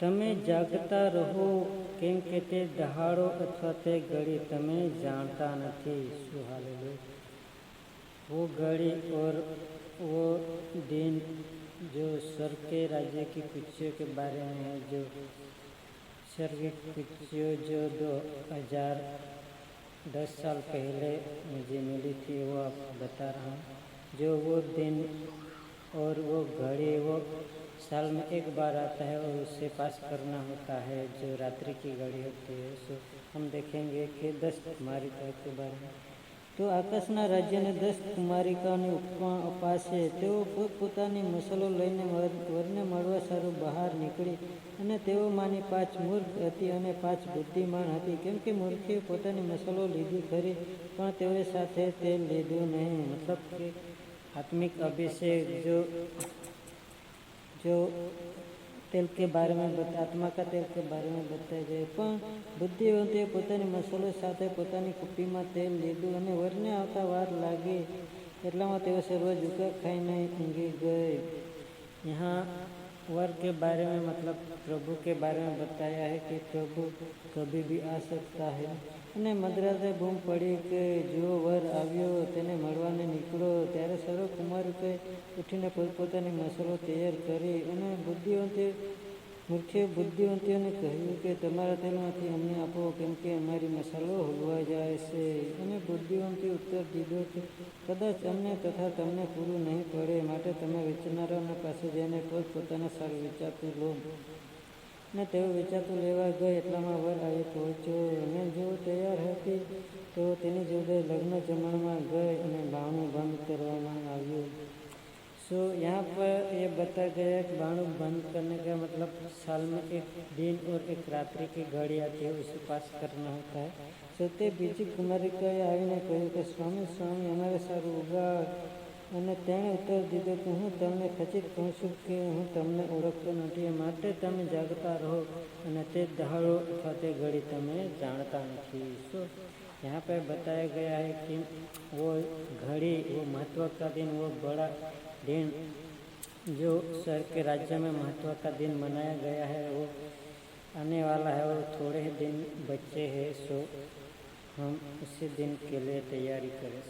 તમે જાગતા રહો, કેમ કે તે દહાડો અથવા તે घड़ी તમે जानता नहीं। सो हालेलुया। वो घड़ी और वो दिन जो स्वर्ग के राज्य की कुर्सियों के बारे में है, जो स्वर्ग की कुर्सियों जो 2010 साल पहले मुझे मिली थी, वो आपको बता रहा हूँ। जो वो दिन और वो घड़ी वो साल में एक बार आता है और उससे पास करना होता है, जो रात्रि की घड़ी होती है। सो हम देखेंगे कि 10 कुमारिकाओं के बारे में। तो आकाशना राज्यने 10 कुमारिकाओनी ઉપમા અપાશે। તેઓ પોતપોતાની મસલો લઈને વરને મળવા સારું બહાર નીકળી, અને તેઓમાંની 5 મૂર્ખ હતી અને 5 બુદ્ધિમાન હતી, કેમ કે મૂર્ખીએ પોતાની મસલો લીધી ખરી, પણ તેઓએ સાથે તેલ લીધું નહીં। मतलब કે आत्मिक अभिषेक जो तेल के बारे में आत्मा का तेल के बारे में बताया जाए। पण बुद्धिवंते पोतानी मसलो साथे पोतानी कुप्पीमां तेल लीधुं अने वरने आवता वार लागी, એટલામાં તેઓ સર્વ ઝુકા ખાઈને ઊંઘી गए। यहाँ वर के बारे में मतलब प्रभु के बारे में बताया है कि प्रभु कभी भी आ सकता है। અને મધરાતે બૂમ પડી કે જો વર આવ્યો, તેને મળવાને નીકળો। ત્યારે સર્વ કુમારિકોએ ઉઠીને પોતપોતાની મસલો તૈયાર કરી, અને મૂર્ખે બુદ્ધિવંતીઓને કહ્યું કે તમારા તેલમાંથી અમને આપો, કેમ કે અમારી મસાલો હલવાઈ જાય છે। અને બુદ્ધિવંતીએ ઉત્તર દીધો કે કદાચ અમને તથા તમને પૂરું નહીં પડે, માટે તમે વેચનારાઓના પાસે જઈને પોતપોતાના સારું વેચાતું લો। અને તેઓ વેચાતું લેવા ગયા, એટલામાં વર આવી પહોંચ્યો, અને જેઓ તૈયાર હતી તેઓ તેની જોડે લગ્ન જમણમાં ગઈ, અને બારણું બંધ કરવામાં આવ્યું। सो यहाँ पर ये बताया गया है कि बाणु बंद करने का मतलब साल में एक दिन और एक रात्रि की घड़ी आती है, उसे पास करना होता है। सो ते बीजी कुमारिकाए आवीने कह्युं कि स्वामी स्वामी अमारे सारू उगाड़। અને તેણે ઉત્તર દીધો કે હું તમને ખચિત કહું છું કે હું તમને ઓળખતો નથી, માટે તમે જાગતા રહો, અને તે દહાડો અથવા તે ઘड़ी તમે જાણતા નથી। सो यहाँ पर बताया गया है कि वो घड़ी, वो महत्व का दिन, वो बड़ा दिन जो स्वर्ग के राज्य में महत्व का दिन मनाया गया है, वो आने वाला है और थोड़े ही दिन बचे हैं। सो हम उसी दिन के लिए तैयारी करें।